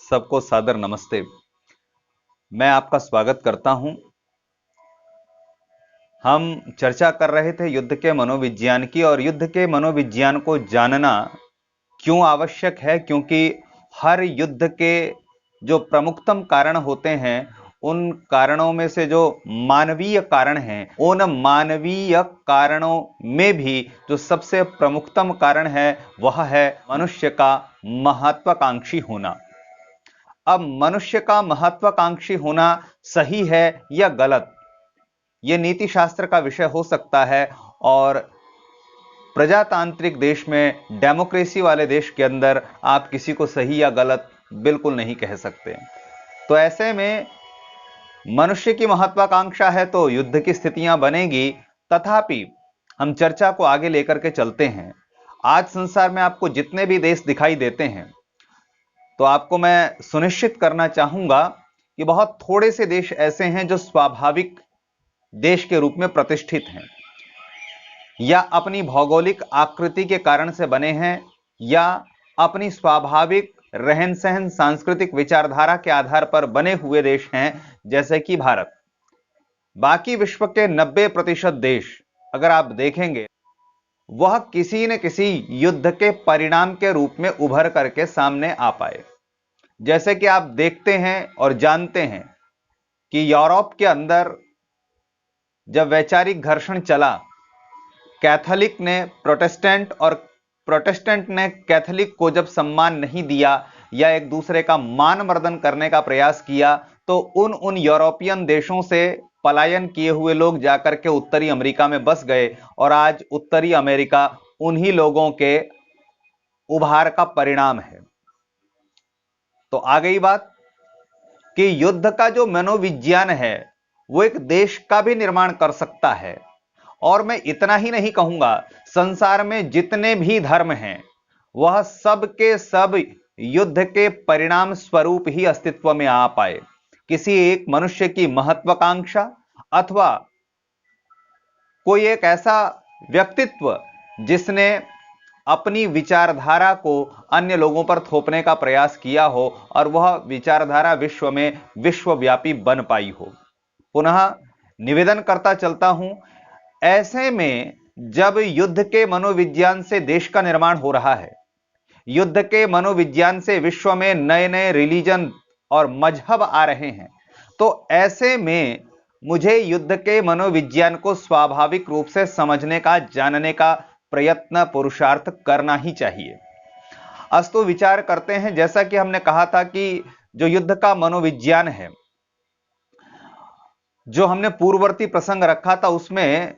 सबको सादर नमस्ते। मैं आपका स्वागत करता हूं। हम चर्चा कर रहे थे युद्ध के मनोविज्ञान की, और युद्ध के मनोविज्ञान को जानना क्यों आवश्यक है, क्योंकि हर युद्ध के जो प्रमुखतम कारण होते हैं, उन कारणों में से जो मानवीय कारण हैं, उन मानवीय कारणों में भी जो सबसे प्रमुखतम कारण है वह है मनुष्य का महत्वाकांक्षी होना। अब मनुष्य का महत्वाकांक्षी होना सही है या गलत, यह नीति शास्त्र का विषय हो सकता है, और प्रजातांत्रिक देश में, डेमोक्रेसी वाले देश के अंदर आप किसी को सही या गलत बिल्कुल नहीं कह सकते। तो ऐसे में मनुष्य की महत्वाकांक्षा है तो युद्ध की स्थितियां बनेगी। तथापि हम चर्चा को आगे लेकर के चलते हैं। आज संसार में आपको जितने भी देश दिखाई देते हैं, तो आपको मैं सुनिश्चित करना चाहूंगा कि बहुत थोड़े से देश ऐसे हैं जो स्वाभाविक देश के रूप में प्रतिष्ठित हैं, या अपनी भौगोलिक आकृति के कारण से बने हैं, या अपनी स्वाभाविक रहन सहन, सांस्कृतिक विचारधारा के आधार पर बने हुए देश हैं, जैसे कि भारत। बाकी विश्व के 90% देश अगर आप देखेंगे, वह किसी न किसी युद्ध के परिणाम के रूप में उभर करके सामने आ पाए। जैसे कि आप देखते हैं और जानते हैं कि यूरोप के अंदर जब वैचारिक घर्षण चला, कैथोलिक ने प्रोटेस्टेंट और प्रोटेस्टेंट ने कैथोलिक को जब सम्मान नहीं दिया या एक दूसरे का मान मर्दन करने का प्रयास किया, तो उन यूरोपियन देशों से पलायन किए हुए लोग जाकर के उत्तरी अमेरिका में बस गए, और आज उत्तरी अमेरिका उन्हीं लोगों के उभार का परिणाम है। तो आ गई बात कि युद्ध का जो मनोविज्ञान है, वो एक देश का भी निर्माण कर सकता है। और मैं इतना ही नहीं कहूंगा, संसार में जितने भी धर्म हैं, वह सब के सब युद्ध के परिणाम स्वरूप ही अस्तित्व में आ पाए। किसी एक मनुष्य की महत्वाकांक्षा, अथवा कोई एक ऐसा व्यक्तित्व जिसने अपनी विचारधारा को अन्य लोगों पर थोपने का प्रयास किया हो, और वह विचारधारा विश्व में विश्वव्यापी बन पाई हो। पुनः निवेदन करता चलता हूं, ऐसे में जब युद्ध के मनोविज्ञान से देश का निर्माण हो रहा है, युद्ध के मनोविज्ञान से विश्व में नए नए रिलीजन और मजहब आ रहे हैं, तो ऐसे में मुझे युद्ध के मनोविज्ञान को स्वाभाविक रूप से समझने का, जानने का प्रयत्न, पुरुषार्थ करना ही चाहिए। अस्तु विचार करते हैं। जैसा कि हमने कहा था कि जो युद्ध का मनोविज्ञान है, जो हमने पूर्ववर्ती प्रसंग रखा था, उसमें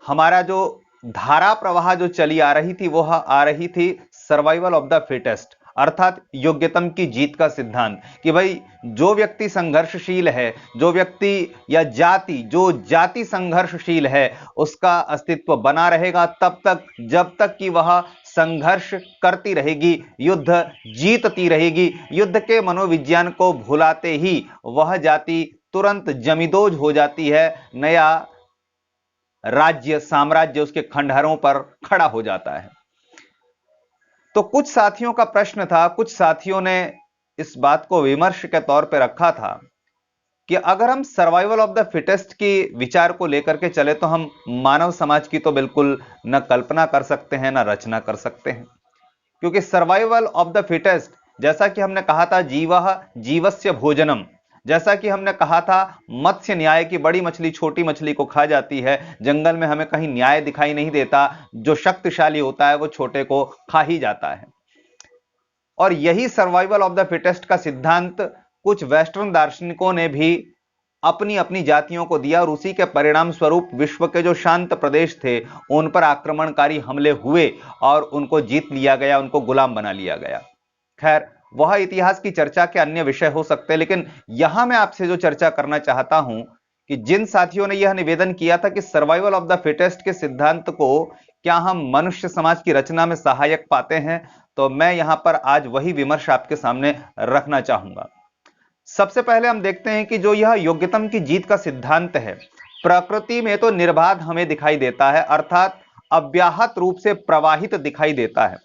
हमारा जो धारा प्रवाह जो चली आ रही थी, वह आ रही थी सर्वाइवल ऑफ द फिटेस्ट, अर्थात योग्यतम की जीत का सिद्धांत, कि भाई जो व्यक्ति संघर्षशील है, जो व्यक्ति या जाति, जो जाति संघर्षशील है, उसका अस्तित्व बना रहेगा तब तक, जब तक कि वह संघर्ष करती रहेगी, युद्ध जीतती रहेगी। युद्ध के मनोविज्ञान को भुलाते ही वह जाति तुरंत जमींदोज हो जाती है, नया राज्य, साम्राज्य उसके खंडहरों पर खड़ा हो जाता है। तो कुछ साथियों का प्रश्न था, कुछ साथियों ने इस बात को विमर्श के तौर पर रखा था कि अगर हम सर्वाइवल ऑफ द फिटेस्ट की विचार को लेकर के चले, तो हम मानव समाज की तो बिल्कुल न कल्पना कर सकते हैं, न रचना कर सकते हैं। क्योंकि सर्वाइवल ऑफ द फिटेस्ट, जैसा कि हमने कहा था, जीवः जीवस्य भोजनम, जैसा कि हमने कहा था मत्स्य न्याय की, बड़ी मछली छोटी मछली को खा जाती है। जंगल में हमें कहीं न्याय दिखाई नहीं देता, जो शक्तिशाली होता है वो छोटे को खा ही जाता है। और यही सर्वाइवल ऑफ द फिटेस्ट का सिद्धांत कुछ वेस्टर्न दार्शनिकों ने भी अपनी अपनी जातियों को दिया, और उसी के परिणाम स्वरूप विश्व के जो शांत प्रदेश थे, उन पर आक्रमणकारी हमले हुए और उनको जीत लिया गया, उनको गुलाम बना लिया गया। खैर, वह इतिहास की चर्चा के अन्य विषय हो सकते हैं, लेकिन यहां मैं आपसे जो चर्चा करना चाहता हूं कि जिन साथियों ने यह निवेदन किया था कि सर्वाइवल ऑफ द फिटेस्ट के सिद्धांत को क्या हम मनुष्य समाज की रचना में सहायक पाते हैं, तो मैं यहां पर आज वही विमर्श आपके सामने रखना चाहूंगा। सबसे पहले हम देखते हैं कि जो यह योग्यतम की जीत का सिद्धांत है, प्रकृति में तो निर्बाध हमें दिखाई देता है, अर्थात अव्याहत रूप से प्रवाहित दिखाई देता है।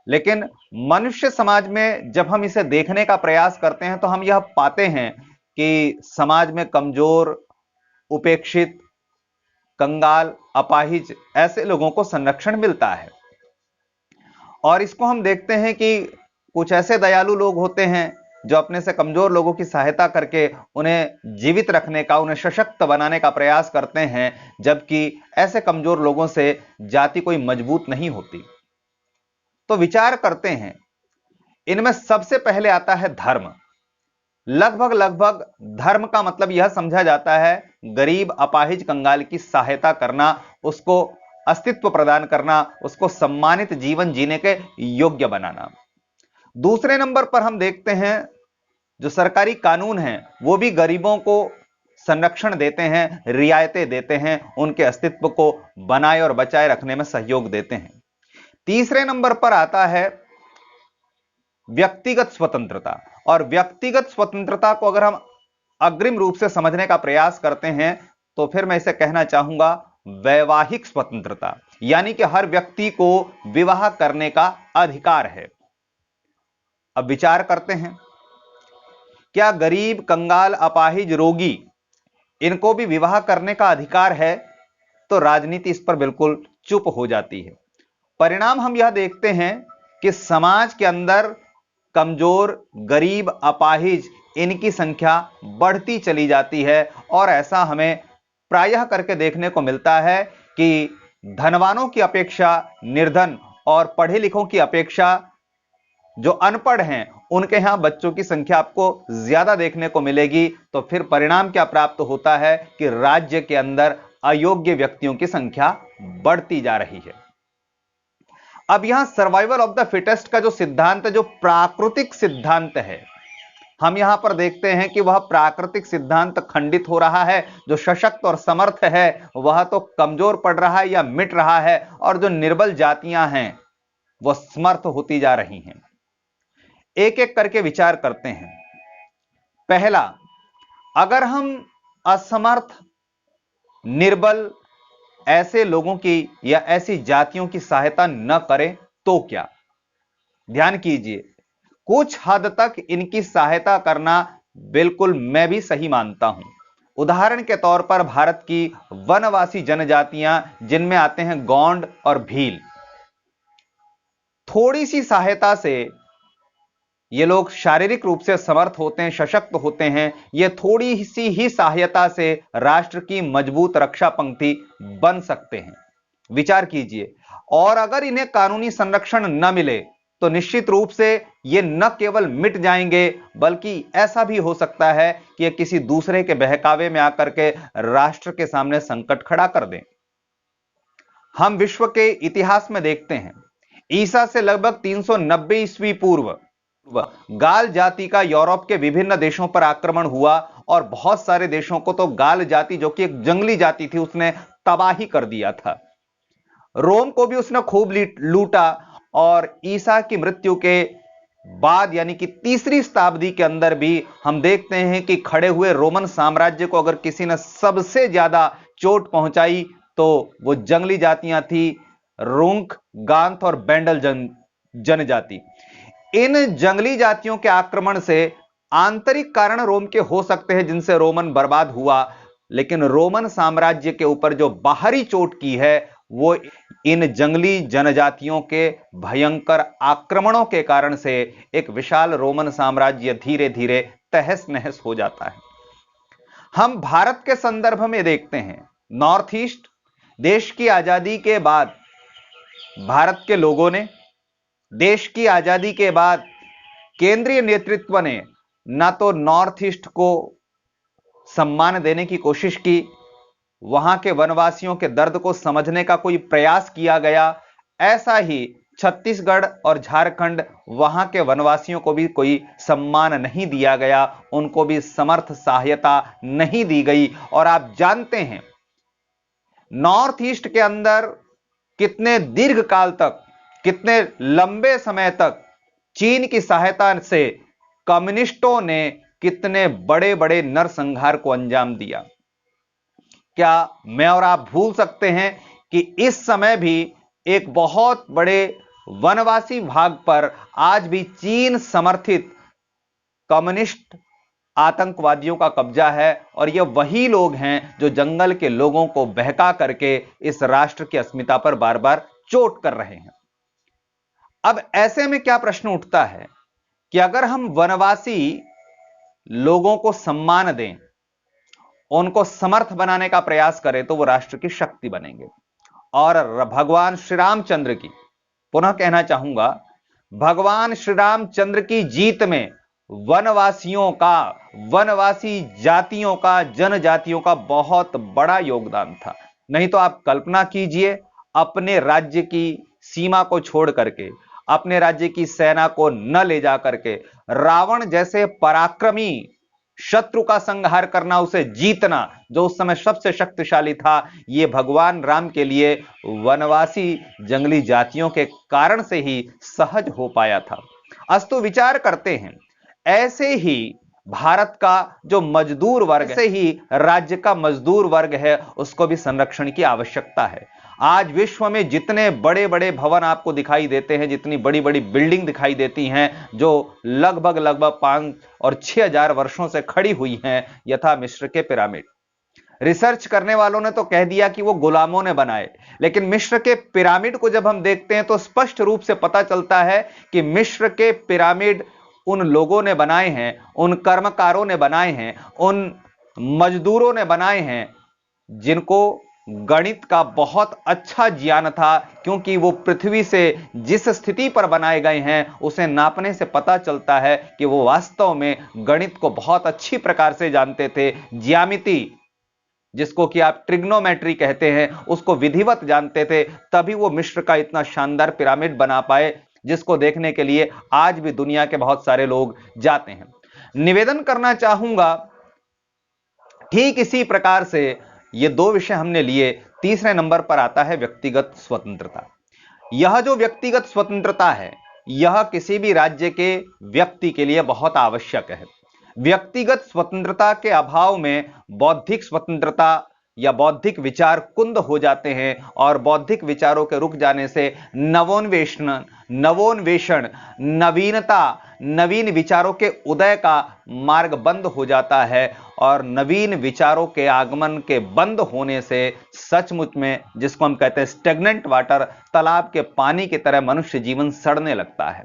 लेकिन मनुष्य समाज में जब हम इसे देखने का प्रयास करते हैं तो हम यह पाते हैं कि समाज में कमजोर, उपेक्षित, कंगाल, अपाहिज ऐसे लोगों को संरक्षण मिलता है। और इसको हम देखते हैं कि कुछ ऐसे दयालु लोग होते हैं जो अपने से कमजोर लोगों की सहायता करके उन्हें जीवित रखने का, उन्हें सशक्त बनाने का प्रयास करते हैं, जबकि ऐसे कमजोर लोगों से जाति कोई मजबूत नहीं होती। तो विचार करते हैं, इनमें सबसे पहले आता है धर्म। लगभग लगभग धर्म का मतलब यह समझा जाता है गरीब, अपाहिज, कंगाल की सहायता करना, उसको अस्तित्व प्रदान करना, उसको सम्मानित जीवन जीने के योग्य बनाना। दूसरे नंबर पर हम देखते हैं जो सरकारी कानून हैं वो भी गरीबों को संरक्षण देते हैं, रियायतें देते हैं, उनके अस्तित्व को बनाए और बचाए रखने में सहयोग देते हैं। तीसरे नंबर पर आता है व्यक्तिगत स्वतंत्रता। और व्यक्तिगत स्वतंत्रता को अगर हम अग्रिम रूप से समझने का प्रयास करते हैं तो फिर मैं इसे कहना चाहूंगा वैवाहिक स्वतंत्रता, यानी कि हर व्यक्ति को विवाह करने का अधिकार है। अब विचार करते हैं, क्या गरीब, कंगाल, अपाहिज, रोगी इनको भी विवाह करने का अधिकार है? तो राजनीति इस पर बिल्कुल चुप हो जाती है। परिणाम हम यह देखते हैं कि समाज के अंदर कमजोर, गरीब, अपाहिज इनकी संख्या बढ़ती चली जाती है। और ऐसा हमें प्रायः करके देखने को मिलता है कि धनवानों की अपेक्षा निर्धन और पढ़े लिखों की अपेक्षा जो अनपढ़ हैं उनके यहां बच्चों की संख्या आपको ज्यादा देखने को मिलेगी। तो फिर परिणाम क्या प्राप्त होता है कि राज्य के अंदर अयोग्य व्यक्तियों की संख्या बढ़ती जा रही है। अब यहां सर्वाइवल ऑफ द फिटेस्ट का जो सिद्धांत है, जो प्राकृतिक सिद्धांत है, हम यहां पर देखते हैं कि वह प्राकृतिक सिद्धांत खंडित हो रहा है। जो सशक्त और समर्थ है वह तो कमजोर पड़ रहा है या मिट रहा है, और जो निर्बल जातियां हैं वह समर्थ होती जा रही हैं। एक एक करके विचार करते हैं। पहला, अगर हम असमर्थ, निर्बल ऐसे लोगों की या ऐसी जातियों की सहायता न करें तो क्या? ध्यान कीजिए, कुछ हद तक इनकी सहायता करना बिल्कुल मैं भी सही मानता हूं। उदाहरण के तौर पर भारत की वनवासी जनजातियां, जिनमें आते हैं गोंड और भील, थोड़ी सी सहायता से ये लोग शारीरिक रूप से समर्थ होते हैं, सशक्त होते हैं। ये थोड़ी सी ही सहायता से राष्ट्र की मजबूत रक्षा पंक्ति बन सकते हैं। विचार कीजिए, और अगर इन्हें कानूनी संरक्षण न मिले तो निश्चित रूप से ये न केवल मिट जाएंगे, बल्कि ऐसा भी हो सकता है कि ये किसी दूसरे के बहकावे में आकर के राष्ट्र के सामने संकट खड़ा कर दें। हम विश्व के इतिहास में देखते हैं, ईसा से लगभग 390 ईस्वी पूर्व गाल जाति का यूरोप के विभिन्न देशों पर आक्रमण हुआ, और बहुत सारे देशों को तो गाल जाति, जो कि एक जंगली जाति थी, उसने तबाही कर दिया था। रोम को भी उसने खूब लूटा, और ईसा की मृत्यु के बाद यानी कि तीसरी शताब्दी के अंदर भी हम देखते हैं कि खड़े हुए रोमन साम्राज्य को अगर किसी ने सबसे ज्यादा चोट पहुंचाई तो वो जंगली जातियां थी, रूंक, गांथ और बैंडल जनजाति। इन जंगली जातियों के आक्रमण से आंतरिक कारण रोम के हो सकते हैं जिनसे रोमन बर्बाद हुआ, लेकिन रोमन साम्राज्य के ऊपर जो बाहरी चोट की है वो इन जंगली जनजातियों के भयंकर आक्रमणों के कारण से एक विशाल रोमन साम्राज्य धीरे धीरे तहस नहस हो जाता है। हम भारत के संदर्भ में देखते हैं, नॉर्थ ईस्ट देश की आजादी के बाद भारत के लोगों ने, देश की आजादी के बाद केंद्रीय नेतृत्व ने ना तो नॉर्थ ईस्ट को सम्मान देने की कोशिश की, वहां के वनवासियों के दर्द को समझने का कोई प्रयास किया गया, ऐसा ही छत्तीसगढ़ और झारखंड, वहां के वनवासियों को भी कोई सम्मान नहीं दिया गया, उनको भी समर्थ सहायता नहीं दी गई। और आप जानते हैं नॉर्थ ईस्ट के अंदर कितने दीर्घ काल तक, कितने लंबे समय तक चीन की सहायता से कम्युनिस्टों ने कितने बड़े बड़े नरसंहार को अंजाम दिया। क्या मैं और आप भूल सकते हैं कि इस समय भी एक बहुत बड़े वनवासी भाग पर आज भी चीन समर्थित कम्युनिस्ट आतंकवादियों का कब्जा है और ये वही लोग हैं जो जंगल के लोगों को बहका करके इस राष्ट्र की अस्मिता पर बार बार चोट कर रहे हैं। अब ऐसे में क्या प्रश्न उठता है कि अगर हम वनवासी लोगों को सम्मान दें, उनको समर्थ बनाने का प्रयास करें, तो वो राष्ट्र की शक्ति बनेंगे। और भगवान श्री रामचंद्र की, पुनः कहना चाहूंगा, भगवान श्री रामचंद्र की जीत में वनवासियों का, वनवासी जातियों का, जनजातियों का बहुत बड़ा योगदान था। नहीं तो आप कल्पना कीजिए, अपने राज्य की सीमा को छोड़ करके, अपने राज्य की सेना को न ले जा करके रावण जैसे पराक्रमी शत्रु का संहार करना, उसे जीतना, जो उस समय सबसे शक्तिशाली था, यह भगवान राम के लिए वनवासी जंगली जातियों के कारण से ही सहज हो पाया था। अस्तु विचार करते हैं, ऐसे ही भारत का जो मजदूर वर्ग, ऐसे ही राज्य का मजदूर वर्ग है, उसको भी संरक्षण की आवश्यकता है। आज विश्व में जितने बड़े बड़े भवन आपको दिखाई देते हैं, जितनी बड़ी बड़ी बिल्डिंग दिखाई देती हैं, जो लगभग 5 और 6 हजार वर्षों से खड़ी हुई हैं, यथा मिस्र के पिरामिड। रिसर्च करने वालों ने तो कह दिया कि वो गुलामों ने बनाए, लेकिन मिस्र के पिरामिड को जब हम देखते हैं तो स्पष्ट रूप से पता चलता है कि मिस्र के पिरामिड उन लोगों ने बनाए हैं, उन कर्मकारों ने बनाए हैं, उन मजदूरों ने बनाए हैं जिनको गणित का बहुत अच्छा ज्ञान था, क्योंकि वो पृथ्वी से जिस स्थिति पर बनाए गए हैं उसे नापने से पता चलता है कि वो वास्तव में गणित को बहुत अच्छी प्रकार से जानते थे। ज्यामिति, जिसको कि आप ट्रिग्नोमेट्री कहते हैं, उसको विधिवत जानते थे, तभी वो मिस्र का इतना शानदार पिरामिड बना पाए, जिसको देखने के लिए आज भी दुनिया के बहुत सारे लोग जाते हैं। निवेदन करना चाहूंगा, ठीक इसी प्रकार से ये दो विषय हमने लिए, तीसरे नंबर पर आता है व्यक्तिगत स्वतंत्रता। यह जो व्यक्तिगत स्वतंत्रता है, यह किसी भी राज्य के व्यक्ति के लिए बहुत आवश्यक है। व्यक्तिगत स्वतंत्रता के अभाव में बौद्धिक स्वतंत्रता या बौद्धिक विचार कुंद हो जाते हैं, और बौद्धिक विचारों के रुक जाने से नवोन्वेषण, नवीनता, नवीन विचारों के उदय का मार्ग बंद हो जाता है, और नवीन विचारों के आगमन के बंद होने से सचमुच में, जिसको हम कहते हैं स्टेगनेंट वाटर, तालाब के पानी की तरह मनुष्य जीवन सड़ने लगता है।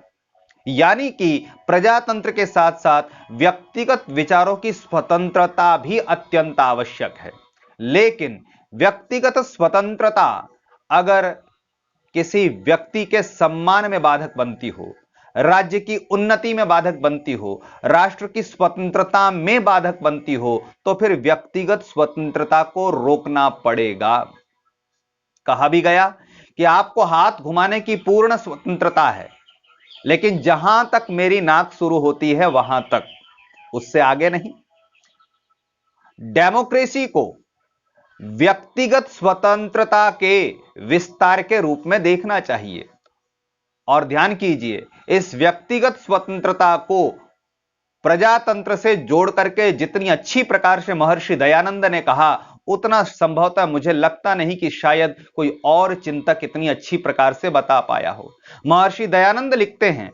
यानी कि प्रजातंत्र के साथ साथ व्यक्तिगत विचारों की स्वतंत्रता भी अत्यंत आवश्यक है। लेकिन व्यक्तिगत स्वतंत्रता अगर किसी व्यक्ति के सम्मान में बाधक बनती हो, राज्य की उन्नति में बाधक बनती हो, राष्ट्र की स्वतंत्रता में बाधक बनती हो, तो फिर व्यक्तिगत स्वतंत्रता को रोकना पड़ेगा। कहा भी गया कि आपको हाथ घुमाने की पूर्ण स्वतंत्रता है, लेकिन जहां तक मेरी नाक शुरू होती है वहां तक, उससे आगे नहीं। डेमोक्रेसी को व्यक्तिगत स्वतंत्रता के विस्तार के रूप में देखना चाहिए। और ध्यान कीजिए, इस व्यक्तिगत स्वतंत्रता को प्रजातंत्र से जोड़ करके जितनी अच्छी प्रकार से महर्षि दयानंद ने कहा, उतना संभवतः मुझे लगता नहीं कि शायद कोई और चिंतक इतनी अच्छी प्रकार से बता पाया हो। महर्षि दयानंद लिखते हैं,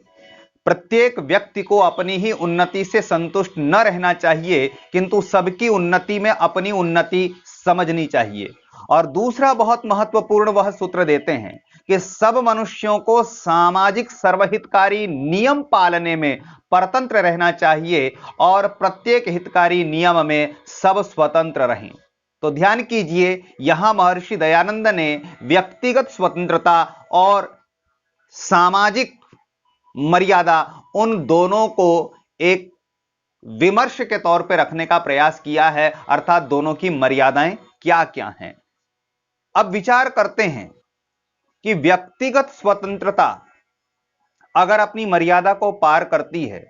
प्रत्येक व्यक्ति को अपनी ही उन्नति से संतुष्ट न रहना चाहिए, किंतु सबकी उन्नति में अपनी उन्नति समझनी चाहिए। और दूसरा बहुत महत्वपूर्ण वह सूत्र देते हैं कि सब मनुष्यों को सामाजिक सर्वहितकारी नियम पालने में परतंत्र रहना चाहिए, और प्रत्येक हितकारी नियम में सब स्वतंत्र रहें। तो ध्यान कीजिए, यहां महर्षि दयानंद ने व्यक्तिगत स्वतंत्रता और सामाजिक मर्यादा, उन दोनों को एक विमर्श के तौर पर रखने का प्रयास किया है, अर्थात दोनों की मर्यादाएं क्या क्या हैं। अब विचार करते हैं कि व्यक्तिगत स्वतंत्रता अगर अपनी मर्यादा को पार करती है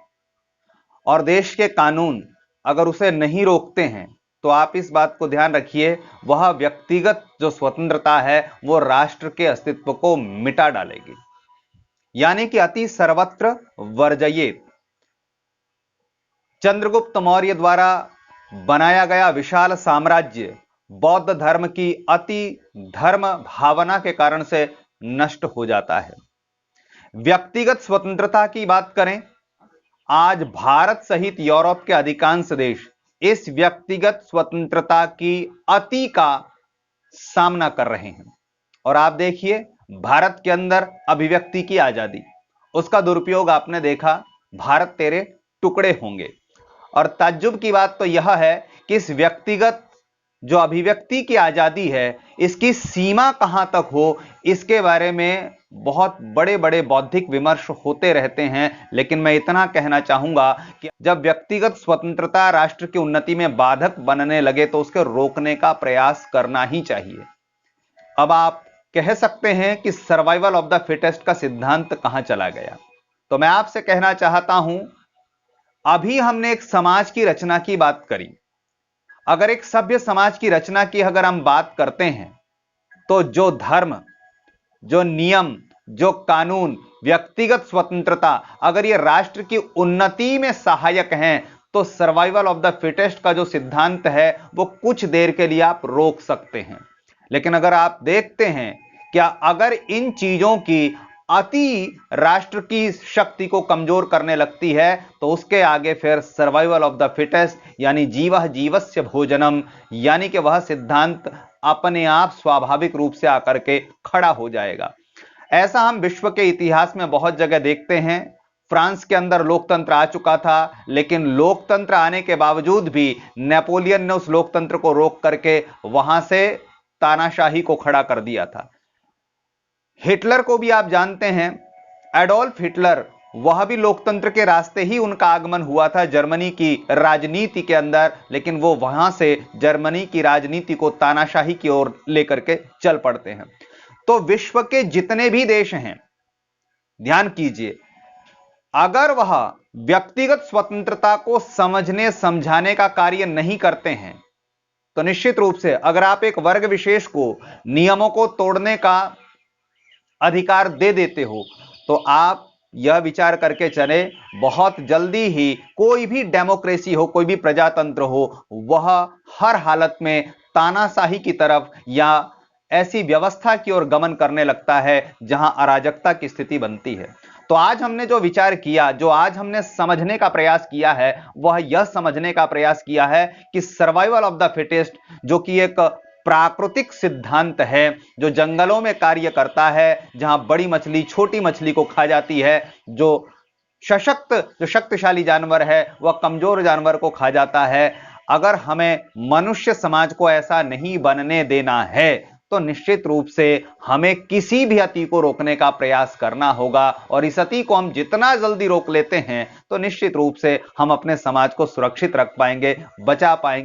और देश के कानून अगर उसे नहीं रोकते हैं, तो आप इस बात को ध्यान रखिए, वह व्यक्तिगत जो स्वतंत्रता है वो राष्ट्र के अस्तित्व को मिटा डालेगी। यानी कि अति सर्वत्र वर्जयेत। चंद्रगुप्त मौर्य द्वारा बनाया गया विशाल साम्राज्य बौद्ध धर्म की अति धर्म भावना के कारण से नष्ट हो जाता है। व्यक्तिगत स्वतंत्रता की बात करें, आज भारत सहित यूरोप के अधिकांश देश इस व्यक्तिगत स्वतंत्रता की अति का सामना कर रहे हैं। और आप देखिए, भारत के अंदर अभिव्यक्ति की आजादी, उसका दुरुपयोग आपने देखा, भारत तेरे टुकड़े होंगे। और ताज्जुब की बात तो यह है कि इस व्यक्तिगत जो अभिव्यक्ति की आजादी है, इसकी सीमा कहां तक हो, इसके बारे में बहुत बड़े बड़े बौद्धिक विमर्श होते रहते हैं। लेकिन मैं इतना कहना चाहूंगा कि जब व्यक्तिगत स्वतंत्रता राष्ट्र की उन्नति में बाधक बनने लगे तो उसके रोकने का प्रयास करना ही चाहिए। अब आप कह सकते हैं कि सर्वाइवल ऑफ द फिटेस्ट का सिद्धांत कहां चला गया, तो मैं आपसे कहना चाहता हूं, अभी हमने एक समाज की रचना की बात करी। अगर एक सभ्य समाज की रचना की अगर हम बात करते हैं, तो जो धर्म, जो नियम, जो कानून, व्यक्तिगत स्वतंत्रता अगर ये राष्ट्र की उन्नति में सहायक हैं, तो सर्वाइवल ऑफ द फिटेस्ट का जो सिद्धांत है वो कुछ देर के लिए आप रोक सकते हैं। लेकिन अगर आप देखते हैं, क्या अगर इन चीजों की अति राष्ट्र की शक्ति को कमजोर करने लगती है, तो उसके आगे फिर सर्वाइवल ऑफ द फिटेस्ट यानी जीवः जीवस्य भोजनम, यानी कि वह सिद्धांत अपने आप स्वाभाविक रूप से आकर के खड़ा हो जाएगा। ऐसा हम विश्व के इतिहास में बहुत जगह देखते हैं। फ्रांस के अंदर लोकतंत्र आ चुका था, लेकिन लोकतंत्र आने के बावजूद भी नेपोलियन ने उस लोकतंत्र को रोक करके वहां से तानाशाही को खड़ा कर दिया था। हिटलर को भी आप जानते हैं, एडोल्फ हिटलर, वह भी लोकतंत्र के रास्ते ही उनका आगमन हुआ था जर्मनी की राजनीति के अंदर, लेकिन वो वहां से जर्मनी की राजनीति को तानाशाही की ओर लेकर के चल पड़ते हैं। तो विश्व के जितने भी देश हैं, ध्यान कीजिए, अगर वह व्यक्तिगत स्वतंत्रता को समझने समझाने का कार्य नहीं करते हैं, तो निश्चित रूप से अगर आप एक वर्ग विशेष को नियमों को तोड़ने का अधिकार दे देते हो, तो आप यह विचार करके चले, बहुत जल्दी ही कोई भी डेमोक्रेसी हो, कोई भी प्रजातंत्र हो, वह हर हालत में तानाशाही की तरफ या ऐसी व्यवस्था की ओर गमन करने लगता है जहां अराजकता की स्थिति बनती है। तो आज हमने जो विचार किया, जो आज हमने समझने का प्रयास किया है, वह यह समझने का प्रयास किया है कि सर्वाइवल ऑफ द फिटेस्ट, जो कि एक प्राकृतिक सिद्धांत है, जो जंगलों में कार्य करता है, जहां बड़ी मछली छोटी मछली को खा जाती है, जो शक्तिशाली जानवर है वह कमजोर जानवर को खा जाता है। अगर हमें मनुष्य समाज को ऐसा नहीं बनने देना है, तो निश्चित रूप से हमें किसी भी अति को रोकने का प्रयास करना होगा। और इस अति को हम जितना जल्दी रोक लेते हैं, तो निश्चित रूप से हम अपने समाज को सुरक्षित रख पाएंगे, बचा पाएंगे।